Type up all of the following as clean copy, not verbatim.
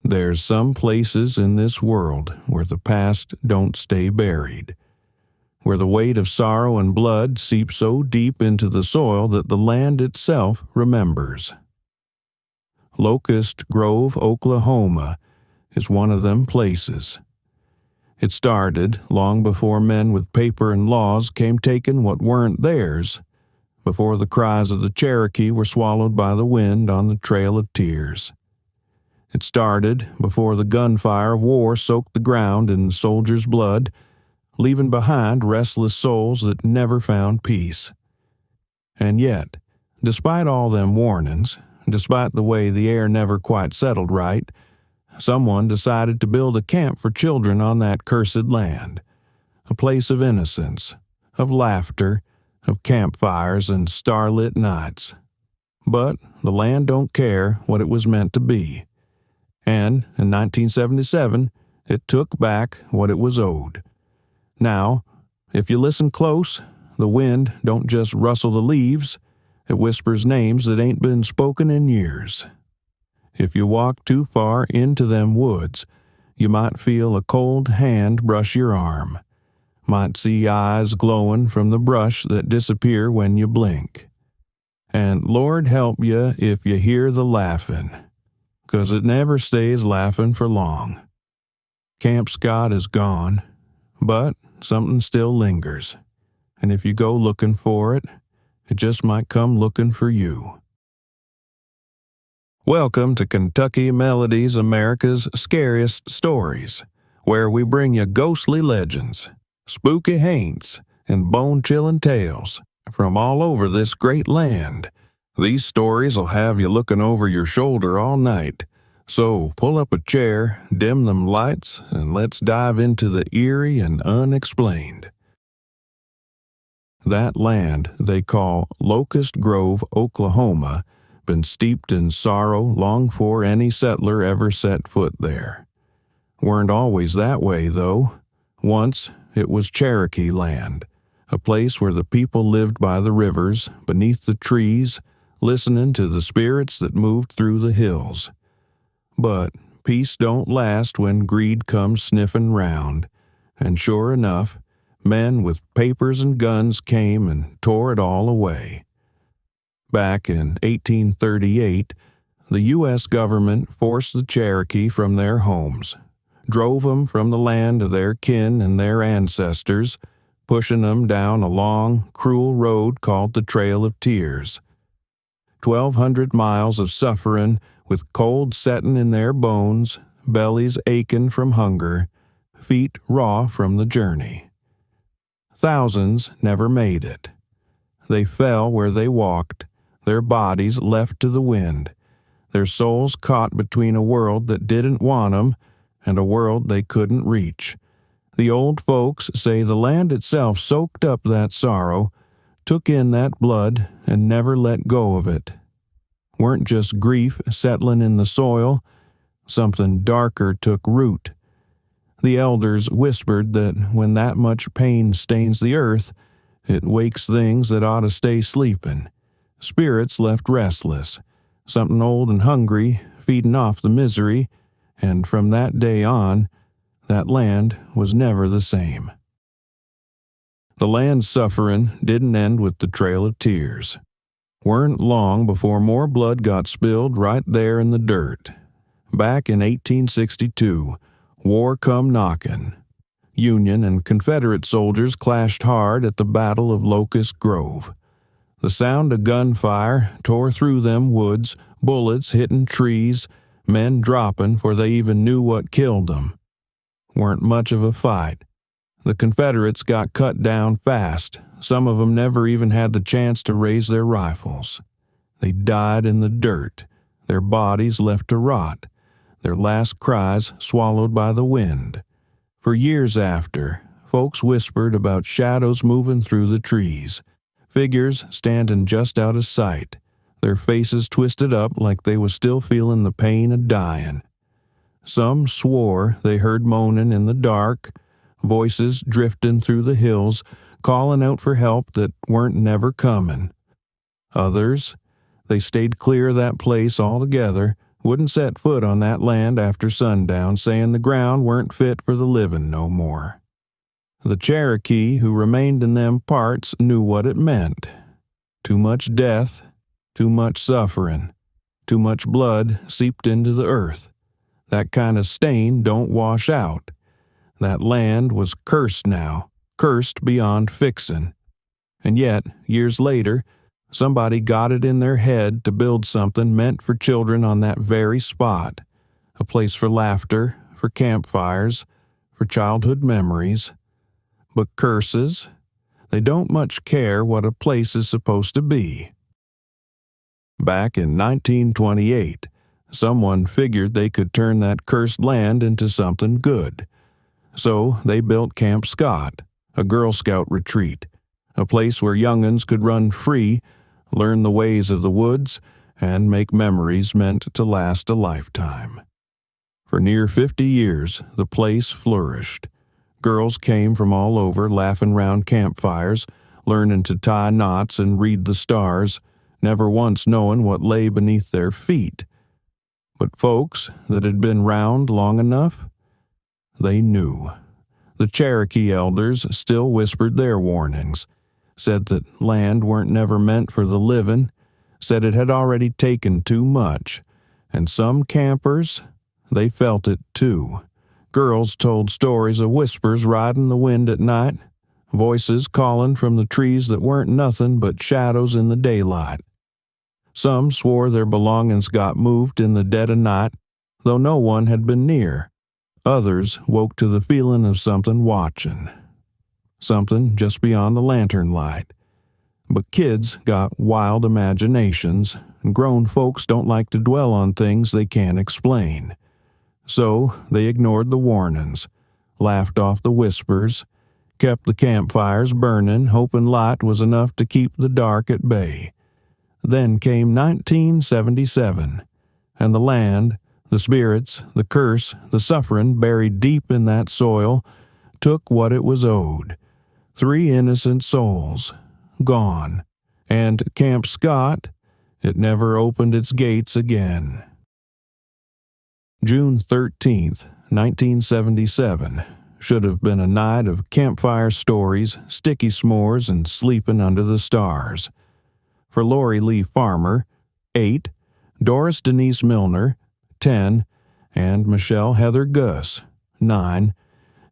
There's some places in this world where the past don't stay buried, where the weight of sorrow and blood seeps so deep into the soil that the land itself remembers. Locust Grove, Oklahoma, is one of them places. It started long before men with paper and laws came taking what weren't theirs, before the cries of the Cherokee were swallowed by the wind on the Trail of Tears. It started before the gunfire of war soaked the ground in soldiers' blood, leaving behind restless souls that never found peace. And yet, despite all them warnings, despite the way the air never quite settled right, someone decided to build a camp for children on that cursed land, a place of innocence, of laughter, of campfires and starlit nights. But the land don't care what it was meant to be. And in 1977, it took back what it was owed. Now, if you listen close, the wind don't just rustle the leaves, it whispers names that ain't been spoken in years. If you walk too far into them woods, you might feel a cold hand brush your arm, might see eyes glowing from the brush that disappear when you blink. And Lord help you if you hear the laughing, 'cause it never stays laughing for long. Camp Scott is gone, but something still lingers, and if you go looking for it, it just might come looking for you. Welcome to Kentucky Melodies, America's Scariest Stories, where we bring you ghostly legends, spooky haints, and bone-chilling tales from all over this great land. These stories will have you looking over your shoulder all night, so pull up a chair, dim them lights, and let's dive into the eerie and unexplained. That land they call Locust Grove, Oklahoma, been steeped in sorrow long before any settler ever set foot there. Weren't always that way, though. Once it was Cherokee land, a place where the people lived by the rivers, beneath the trees, listening to the spirits that moved through the hills. But peace don't last when greed comes sniffing round, and sure enough, men with papers and guns came and tore it all away. Back in 1838, the U.S. government forced the Cherokee from their homes, drove them from the land of their kin and their ancestors, pushing them down a long, cruel road called the Trail of Tears. 1,200 miles of suffering with cold setting in their bones, bellies aching from hunger, feet raw from the journey. Thousands never made it. They fell where they walked, their bodies left to the wind, their souls caught between a world that didn't want 'em and a world they couldn't reach. The old folks say the land itself soaked up that sorrow, took in that blood, and never let go of it. Weren't just grief settling in the soil, something darker took root. The elders whispered that when that much pain stains the earth, it wakes things that ought to stay sleeping. Spirits left restless, something old and hungry, feeding off the misery, and from that day on, that land was never the same. The land's suffering didn't end with the Trail of Tears. Weren't long before more blood got spilled right there in the dirt. Back in 1862, war come knocking. Union and Confederate soldiers clashed hard at the Battle of Locust Grove. The sound of gunfire tore through them woods, bullets hitting trees, men dropping before they even knew what killed them. Weren't much of a fight. The Confederates got cut down fast. Some of them never even had the chance to raise their rifles. They died in the dirt, their bodies left to rot, their last cries swallowed by the wind. For years after, folks whispered about shadows moving through the trees, figures standing just out of sight, their faces twisted up like they was still feeling the pain of dying. Some swore they heard moaning in the dark, voices drifting through the hills, calling out for help that weren't never coming. Others, they stayed clear of that place altogether, wouldn't set foot on that land after sundown, saying the ground weren't fit for the living no more. The Cherokee who remained in them parts knew what it meant. Too much death, too much suffering, too much blood seeped into the earth. That kind of stain don't wash out. That land was cursed now, cursed beyond fixin'. And yet, years later, somebody got it in their head to build something meant for children on that very spot. A place for laughter, for campfires, for childhood memories. But curses, they don't much care what a place is supposed to be. Back in 1928, someone figured they could turn that cursed land into something good. So they built Camp Scott, a Girl Scout retreat, a place where young'uns could run free, learn the ways of the woods, and make memories meant to last a lifetime. For near 50 years, the place flourished. Girls came from all over laughing round campfires, learning to tie knots and read the stars, never once knowing what lay beneath their feet. But folks that had been round long enough, they knew. The Cherokee elders still whispered their warnings, said that land weren't never meant for the living, said it had already taken too much, and some campers, they felt it too. Girls told stories of whispers riding the wind at night, voices calling from the trees that weren't nothing but shadows in the daylight. Some swore their belongings got moved in the dead of night, though no one had been near. Others woke to the feeling of something watching, something just beyond the lantern light. But kids got wild imaginations, and grown folks don't like to dwell on things they can't explain. So they ignored the warnings, laughed off the whispers, kept the campfires burning, hoping light was enough to keep the dark at bay. Then came 1977, and the land, the spirits, the curse, the suffering buried deep in that soil, took what it was owed. 3 innocent souls, gone, and Camp Scott, it never opened its gates again. June 13th, 1977, should have been a night of campfire stories, sticky s'mores, and sleeping under the stars. For Lori Lee Farmer, 8, Doris Denise Milner, 10, and Michele Heather Guse, 9,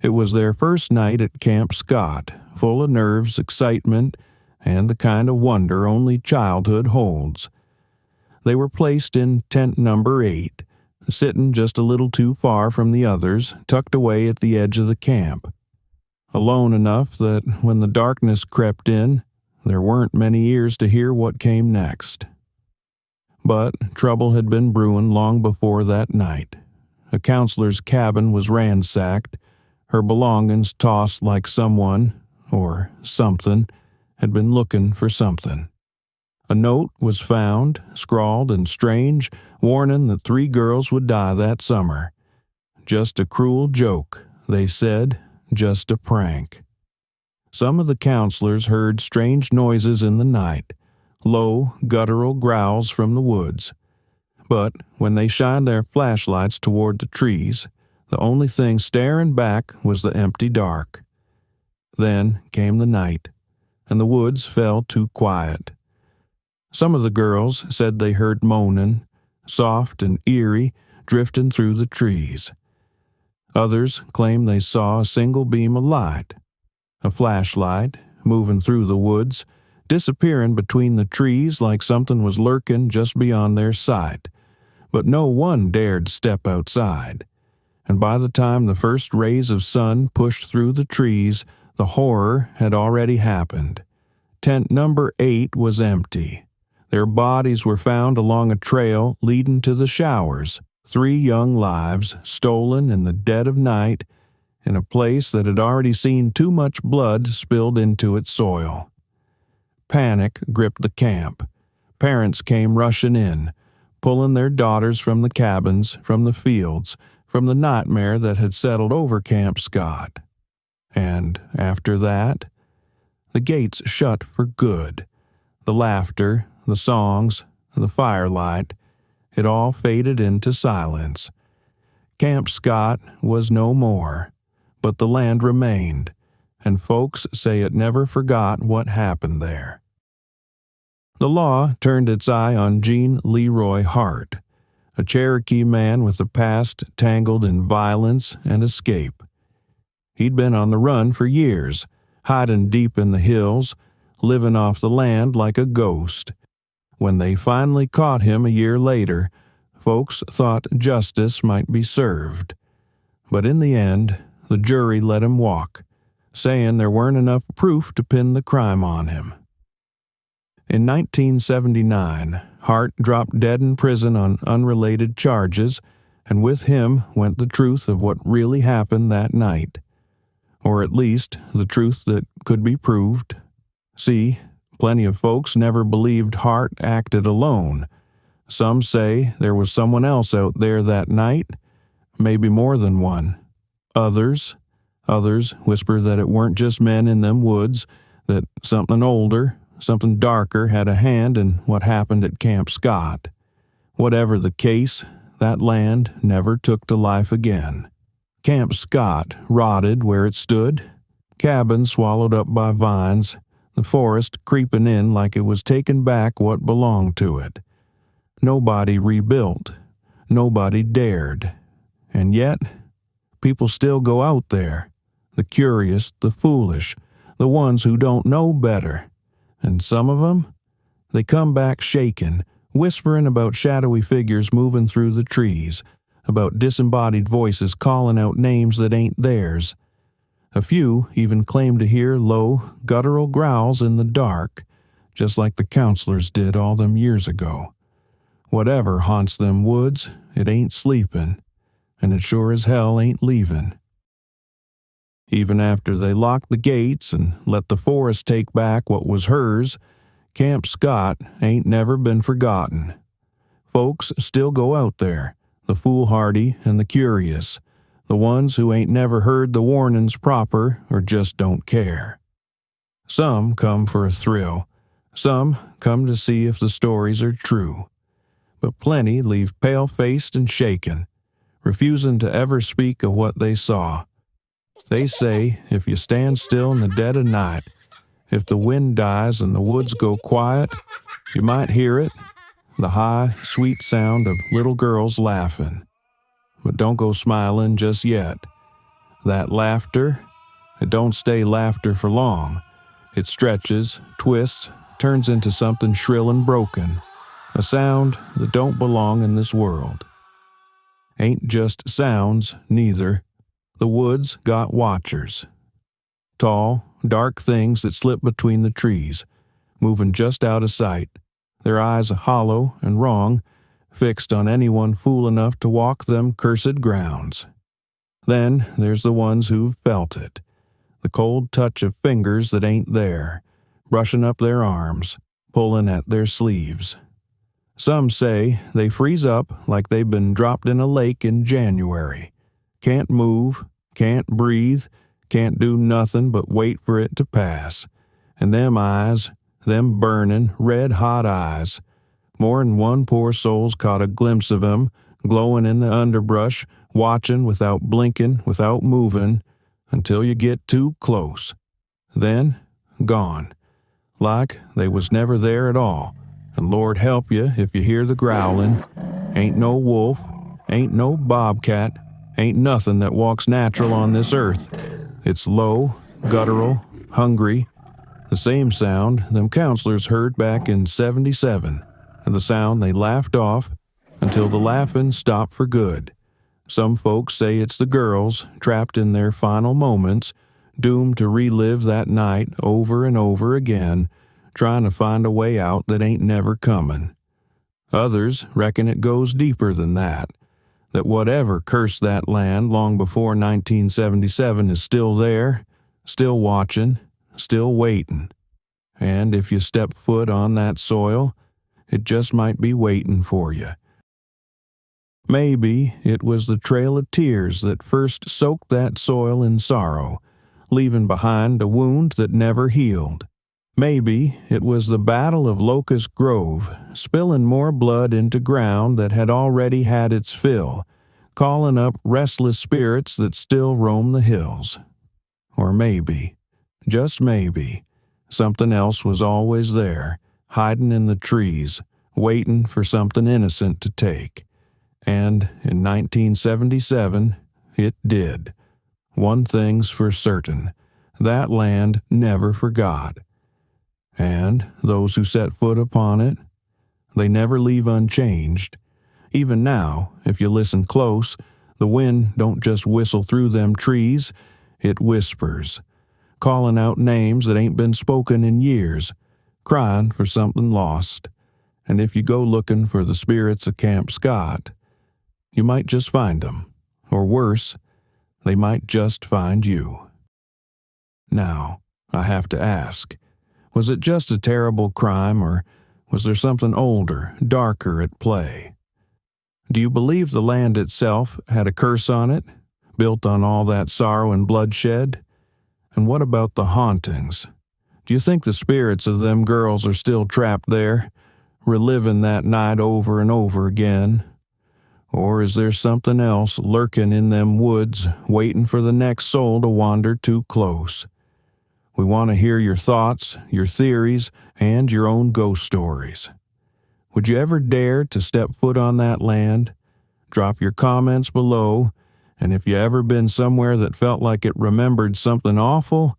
it was their first night at Camp Scott, full of nerves, excitement, and the kind of wonder only childhood holds. They were placed in tent number 8, sitting just a little too far from the others, tucked away at the edge of the camp. Alone enough that when the darkness crept in, there weren't many ears to hear what came next. But trouble had been brewing long before that night. A counselor's cabin was ransacked, her belongings tossed like someone, or something, had been looking for something. A note was found, scrawled and strange, warning that 3 girls would die that summer. Just a cruel joke, they said, just a prank. Some of the counselors heard strange noises in the night, low, guttural growls from the woods. But when they shined their flashlights toward the trees, the only thing staring back was the empty dark. Then came the night, and the woods fell too quiet. Some of the girls said they heard moaning, soft and eerie, drifting through the trees. Others claimed they saw a single beam of light, a flashlight, moving through the woods, disappearing between the trees like something was lurking just beyond their sight. But no one dared step outside, and by the time the first rays of sun pushed through the trees, the horror had already happened. Tent number 8 was empty. Their bodies were found along a trail leading to the showers, 3 young lives stolen in the dead of night in a place that had already seen too much blood spilled into its soil. Panic gripped the camp. Parents came rushing in, pulling their daughters from the cabins, from the fields, from the nightmare that had settled over Camp Scott. And after that, the gates shut for good. The laughter, the songs, the firelight, it all faded into silence. Camp Scott was no more, but the land remained, and folks say it never forgot what happened there. The law turned its eye on Gene Leroy Hart, a Cherokee man with a past tangled in violence and escape. He'd been on the run for years, hiding deep in the hills, living off the land like a ghost. When they finally caught him a year later, folks thought justice might be served. But in the end, the jury let him walk, saying there weren't enough proof to pin the crime on him. In 1979, Hart dropped dead in prison on unrelated charges, and with him went the truth of what really happened that night. Or at least, the truth that could be proved. See, plenty of folks never believed Hart acted alone. Some say there was someone else out there that night, maybe more than one. Others whisper that it weren't just men in them woods, that something older, something darker had a hand in what happened at Camp Scott. Whatever the case, that land never took to life again. Camp Scott rotted where it stood, cabins swallowed up by vines, the forest creeping in like it was taking back what belonged to it. Nobody rebuilt. Nobody dared. And yet, people still go out there. The curious, the foolish, the ones who don't know better. And some of them, they come back shaken, whispering about shadowy figures moving through the trees, about disembodied voices calling out names that ain't theirs. A few even claim to hear low, guttural growls in the dark, just like the counselors did all them years ago. Whatever haunts them woods, it ain't sleeping, and it sure as hell ain't leaving. Even after they locked the gates and let the forest take back what was hers, Camp Scott ain't never been forgotten. Folks still go out there, the foolhardy and the curious, the ones who ain't never heard the warnings proper or just don't care. Some come for a thrill, some come to see if the stories are true, but plenty leave pale-faced and shaken, refusing to ever speak of what they saw. They say if you stand still in the dead of night, if the wind dies and the woods go quiet, you might hear it, the high, sweet sound of little girls laughing. But don't go smiling just yet. That laughter, it don't stay laughter for long. It stretches, twists, turns into something shrill and broken, a sound that don't belong in this world. Ain't just sounds, neither. The woods got watchers. Tall, dark things that slip between the trees, moving just out of sight, their eyes hollow and wrong, fixed on anyone fool enough to walk them cursed grounds. Then there's the ones who've felt it, the cold touch of fingers that ain't there, brushing up their arms, pulling at their sleeves. Some say they freeze up like they've been dropped in a lake in January. Can't move, can't breathe, can't do nothing but wait for it to pass. And them eyes, them burning, red-hot eyes, more'n one poor soul's caught a glimpse of 'em, glowing in the underbrush, watching without blinking, without moving, until you get too close. Then, gone. Like they was never there at all, and Lord help you if you hear the growling. Ain't no wolf, ain't no bobcat, ain't nothing that walks natural on this earth. It's low, guttural, hungry, the same sound them counselors heard back in '77, and the sound they laughed off until the laughing stopped for good. Some folks say it's the girls, trapped in their final moments, doomed to relive that night over and over again, trying to find a way out that ain't never coming. Others reckon it goes deeper than that whatever cursed that land long before 1977 is still there, still watching, still waiting. And if you step foot on that soil, it just might be waiting for you. Maybe it was the trail of tears that first soaked that soil in sorrow, leaving behind a wound that never healed. Maybe it was the Battle of Locust Grove, spilling more blood into ground that had already had its fill, calling up restless spirits that still roam the hills. Or maybe, just maybe, something else was always there, hiding in the trees, waiting for something innocent to take. And in 1977, it did. One thing's for certain, that land never forgot. And those who set foot upon it, they never leave unchanged. Even now, if you listen close, the wind don't just whistle through them trees, it whispers, calling out names that ain't been spoken in years, crying for something lost. And if you go looking for the spirits of Camp Scott, you might just find them. Or worse, they might just find you. Now, I have to ask, was it just a terrible crime, or was there something older, darker at play? Do you believe the land itself had a curse on it, built on all that sorrow and bloodshed? And what about the hauntings? Do you think the spirits of them girls are still trapped there, reliving that night over and over again? Or is there something else lurking in them woods, waiting for the next soul to wander too close? We want to hear your thoughts, your theories, and your own ghost stories. Would you ever dare to step foot on that land? Drop your comments below, and if you ever been somewhere that felt like it remembered something awful,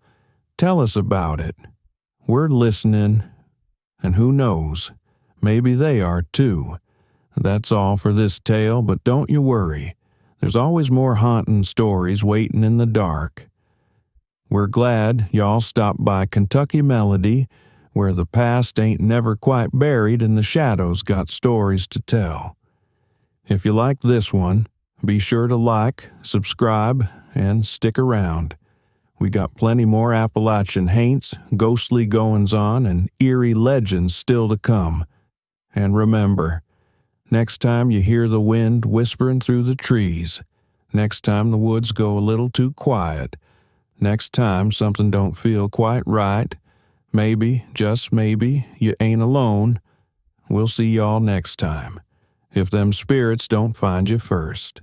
tell us about it. We're listening, and who knows, maybe they are too. That's all for this tale, but don't you worry. There's always more haunting stories waiting in the dark. We're glad y'all stopped by Kentucky Melody, where the past ain't never quite buried and the shadows got stories to tell. If you like this one, be sure to like, subscribe, and stick around. We got plenty more Appalachian haints, ghostly goings-on, and eerie legends still to come. And remember, next time you hear the wind whispering through the trees, next time the woods go a little too quiet, next time something don't feel quite right, maybe, just maybe, you ain't alone. We'll see y'all next time, if them spirits don't find you first.